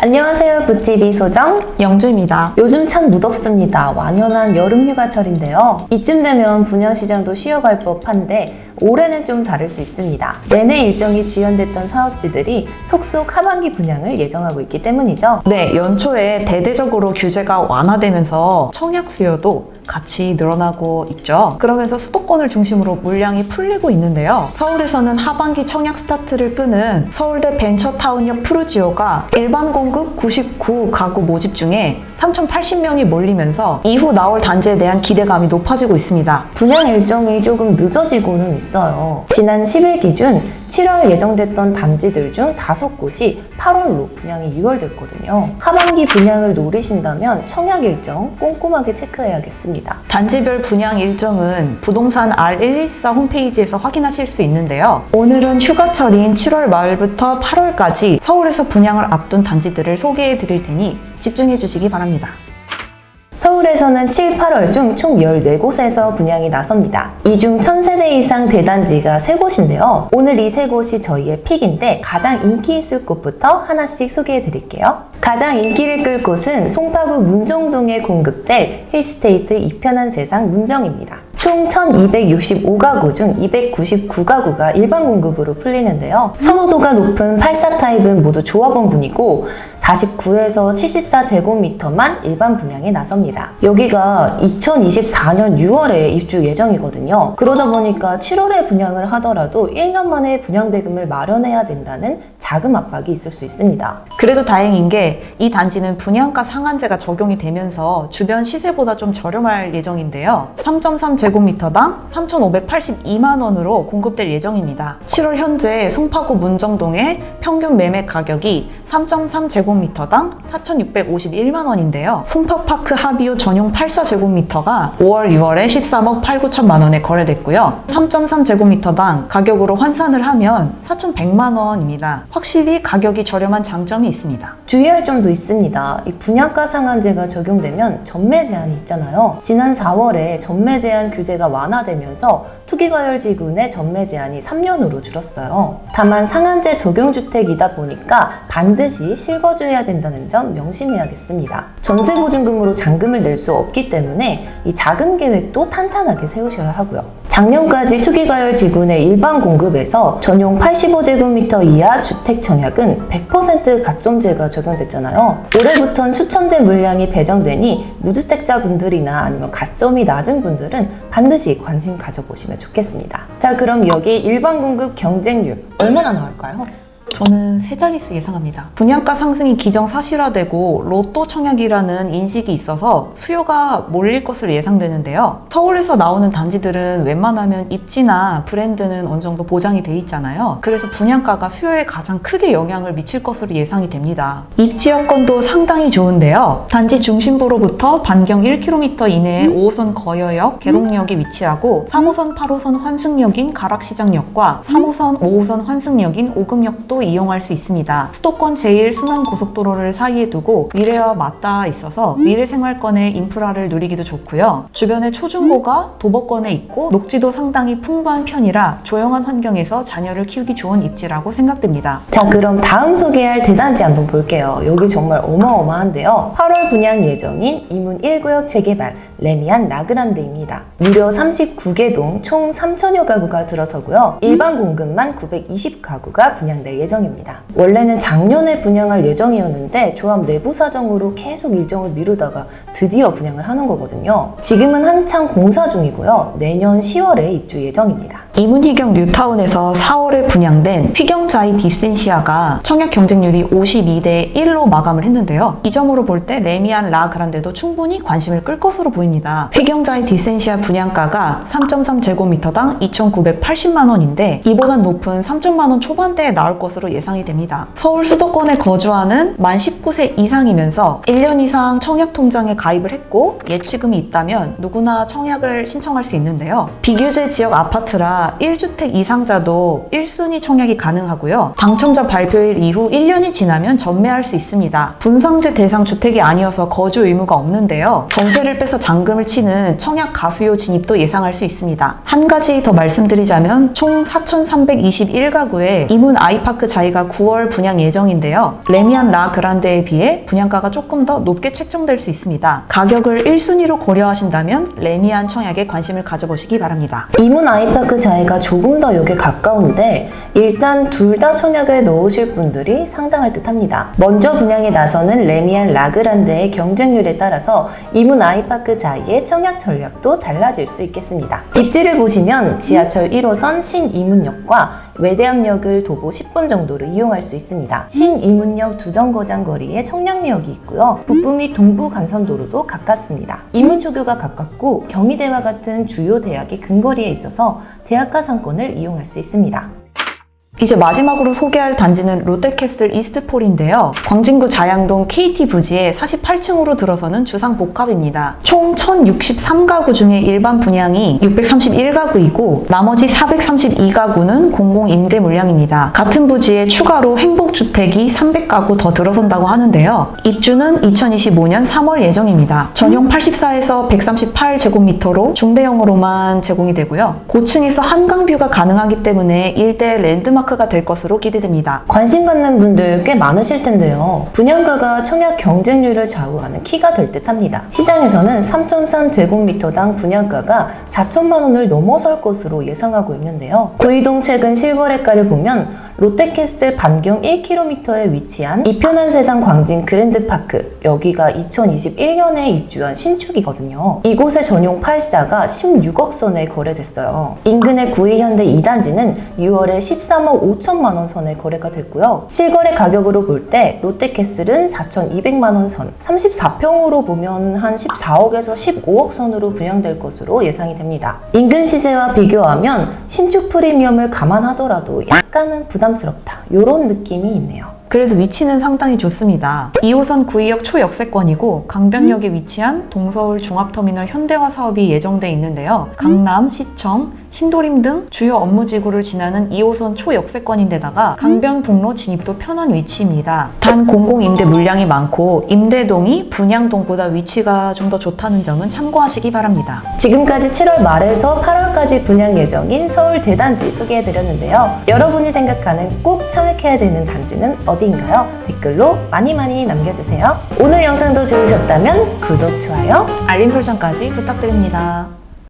안녕하세요. 부티비 소정 영주입니다. 요즘 참 무덥습니다. 완연한 여름휴가철인데요. 이쯤 되면 분양시장도 쉬어갈 법한데 올해는 좀 다를 수 있습니다. 내내 일정이 지연됐던 사업지들이 속속 하반기 분양을 예정하고 있기 때문이죠. 네, 연초에 대대적으로 규제가 완화되면서 청약 수요도 같이 늘어나고 있죠. 그러면서 수도권을 중심으로 물량이 풀리고 있는데요. 서울에서는 하반기 청약 스타트를 끄는 서울대 벤처타운역 푸르지오가 일반 공급 99 가구 모집 중에 3,080명이 몰리면서 이후 나올 단지에 대한 기대감이 높아지고 있습니다. 분양 일정이 조금 늦어지고는 있어요. 지난 10일 기준 7월 예정됐던 단지들 중 5곳이 8월로 분양이 유월됐거든요. 하반기 분양을 노리신다면 청약 일정 꼼꼼하게 체크해야겠습니다. 단지별 분양 일정은 부동산 R114 홈페이지에서 확인하실 수 있는데요. 오늘은 휴가철인 7월 말부터 8월까지 서울에서 분양을 앞둔 단지들을 소개해 드릴 테니 집중해 주시기 바랍니다. 서울에서는 7, 8월 중 총 14곳에서 분양이 나섭니다. 이 중 1000세대 이상 대단지가 3곳인데요. 오늘 이 3곳이 저희의 픽인데 가장 인기 있을 곳부터 하나씩 소개해 드릴게요. 가장 인기를 끌 곳은 송파구 문정동에 공급될 힐스테이트 이편한 세상 문정입니다. 총 1265가구 중 299가구가 일반 공급으로 풀리는데요. 선호도가 높은 84 타입은 모두 조합원분이고 49에서 74제곱미터만 일반 분양에 나섭니다. 여기가 2024년 6월에 입주 예정이거든요. 그러다 보니까 7월에 분양을 하더라도 1년 만에 분양대금을 마련해야 된다는 자금 압박이 있을 수 있습니다. 그래도 다행인 게 이 단지는 분양가 상한제가 적용이 되면서 주변 시세보다 좀 저렴할 예정인데요. 3.3제곱미터당 3,582만 원으로 공급될 예정입니다. 7월 현재 송파구 문정동의 평균 매매 가격이 3.3제곱미터당 4,651만 원인데요. 송파파크 하비오 전용 84제곱미터가 5월, 6월에 13억 8,9천만 원에 거래됐고요. 3.3제곱미터당 가격으로 환산을 하면 4,100만 원입니다. 확실히 가격이 저렴한 장점이 있습니다. 주의할 점도 있습니다. 이 분양가 상한제가 적용되면 전매 제한이 있잖아요. 지난 4월에 전매 제한 규제가 완화되면서 투기과열지구내 전매 제한이 3년으로 줄었어요. 다만 상한제 적용 주택이다 보니까 반드시 실거주해야 된다는 점 명심해야겠습니다. 전세보증금으로 잔금을 낼 수 없기 때문에 이 자금 계획도 탄탄하게 세우셔야 하고요. 작년까지 투기과열지구 내 일반 공급에서 전용 85제곱미터 이하 주택 청약은 100% 가점제가 적용됐잖아요. 올해부터는 추첨제 물량이 배정되니 무주택자분들이나 아니면 가점이 낮은 분들은 반드시 관심 가져보시면 좋겠습니다. 자, 그럼 여기 일반 공급 경쟁률 얼마나 나올까요? 저는 세 자릿수 예상합니다. 분양가 상승이 기정사실화되고 로또 청약이라는 인식이 있어서 수요가 몰릴 것으로 예상되는데요. 서울에서 나오는 단지들은 웬만하면 입지나 브랜드는 어느 정도 보장이 돼 있잖아요. 그래서 분양가가 수요에 가장 크게 영향을 미칠 것으로 예상이 됩니다. 입지 여건도 상당히 좋은데요. 단지 중심부로부터 반경 1km 이내에 5호선 거여역, 계곡역이 위치하고 3호선, 8호선 환승역인 가락시장역과 3호선, 5호선 환승역인 오금역도 이용할 수 있습니다. 수도권 제1순환고속도로를 사이에 두고 미래와 맞닿아 있어서 미래 생활권의 인프라를 누리기도 좋고요. 주변에 초중고가 도보권에 있고 녹지도 상당히 풍부한 편이라 조용한 환경에서 자녀를 키우기 좋은 입지라고 생각됩니다. 자, 그럼 다음 소개할 대단지 한번 볼게요. 여기 정말 어마어마한데요. 8월 분양 예정인 이문 1구역 재개발 레미안 라그란데입니다. 무려 39개 동 총 3,000여 가구가 들어서고요. 일반 공급만 920가구가 분양될 예정입니다. 원래는 작년에 분양할 예정이었는데 조합 내부 사정으로 계속 일정을 미루다가 드디어 분양을 하는 거거든요. 지금은 한창 공사 중이고요. 내년 10월에 입주 예정입니다. 이문희경 뉴타운에서 4월에 분양된 휘경자이 디센시아가 청약 경쟁률이 52대 1로 마감을 했는데요. 이 점으로 볼 때 레미안 라 그란데도 충분히 관심을 끌 것으로 보입니다. 휘경자이 디센시아 분양가가 3.3제곱미터당 2,980만 원인데 이보다 높은 3천만 원 초반대에 나올 것으로 예상이 됩니다. 서울 수도권에 거주하는 만 19세 이상이면서 1년 이상 청약통장에 가입을 했고 예치금이 있다면 누구나 청약을 신청할 수 있는데요. 비규제 지역 아파트라 1주택 이상자도 1순위 청약이 가능하고요. 당첨자 발표일 이후 1년이 지나면 전매할 수 있습니다. 분상제 대상 주택이 아니어서 거주 의무가 없는데요. 전세를 빼서 잔금을 치는 청약 가수요 진입도 예상할 수 있습니다. 한 가지 더 말씀드리자면 총 4,321가구의 이문 아이파크 자이가 9월 분양 예정인데요. 레미안 라 그란데에 비해 분양가가 조금 더 높게 책정될 수 있습니다. 가격을 1순위로 고려하신다면 레미안 청약에 관심을 가져보시기 바랍니다. 이문 아이파크 자이가 조금 더 역에 가까운데 일단 둘 다 청약에 넣으실 분들이 상당할 듯 합니다. 먼저 분양에 나서는 레미안 라그란데의 경쟁률에 따라서 이문 아이파크 자이의 청약 전략도 달라질 수 있겠습니다. 입지를 보시면 지하철 1호선 신이문역과 외대암역을 도보 10분 정도로 이용할 수 있습니다. 신이문역 두정거장 거리에 청량리역이 있고요. 북부 및 동부 간선도로도 가깝습니다. 이문초교가 가깝고 경희대와 같은 주요 대학이 근거리에 있어서 대학가 상권을 이용할 수 있습니다. 이제 마지막으로 소개할 단지는 롯데캐슬 이스트폴인데요. 광진구 자양동 KT 부지에 48층으로 들어서는 주상복합입니다. 총 1063가구 중에 일반 분양이 631가구이고 나머지 432가구는 공공임대 물량입니다. 같은 부지에 추가로 행복주택이 300가구 더 들어선다고 하는데요. 입주는 2025년 3월 예정입니다. 전용 84에서 138제곱미터로 중대형으로만 제공이 되고요. 고층에서 한강뷰가 가능하기 때문에 일대 랜드마크 가 될 것으로 기대됩니다. 관심 갖는 분들 꽤 많으실 텐데요. 분양가가 청약 경쟁률을 좌우하는 키가 될 듯 합니다. 시장에서는 3.3제곱미터당 분양가가 4천만 원을 넘어설 것으로 예상하고 있는데요. 구이동 최근 실거래가를 보면 롯데캐슬 반경 1km에 위치한 이편한 세상 광진 그랜드파크, 여기가 2021년에 입주한 신축이거든요. 이곳의 전용 84가 16억 선에 거래됐어요. 인근의 구이현대 2단지는 6월에 13억 5천만 원 선에 거래가 됐고요. 실거래 가격으로 볼 때 롯데캐슬은 4,200만 원 선, 34평으로 보면 한 14억에서 15억 선으로 분양될 것으로 예상이 됩니다. 인근 시세와 비교하면 신축 프리미엄을 감안하더라도 약간은 부담스럽다, 이런 느낌이 있네요. 그래도 위치는 상당히 좋습니다. 2호선 구의역 초역세권이고 강변역에 위치한 동서울 종합터미널 현대화 사업이 예정돼 있는데요. 강남, 시청, 신도림 등 주요 업무지구를 지나는 2호선 초역세권인데다가 강변북로 진입도 편한 위치입니다. 단 공공임대 물량이 많고 임대동이 분양동보다 위치가 좀 더 좋다는 점은 참고하시기 바랍니다. 지금까지 7월 말에서 8월까지 분양 예정인 서울 대단지 소개해드렸는데요. 여러분이 생각하는 꼭 청약해야 되는 단지는 어디인가요? 댓글로 많이 남겨주세요. 오늘 영상도 좋으셨다면 구독, 좋아요, 알림 설정까지 부탁드립니다.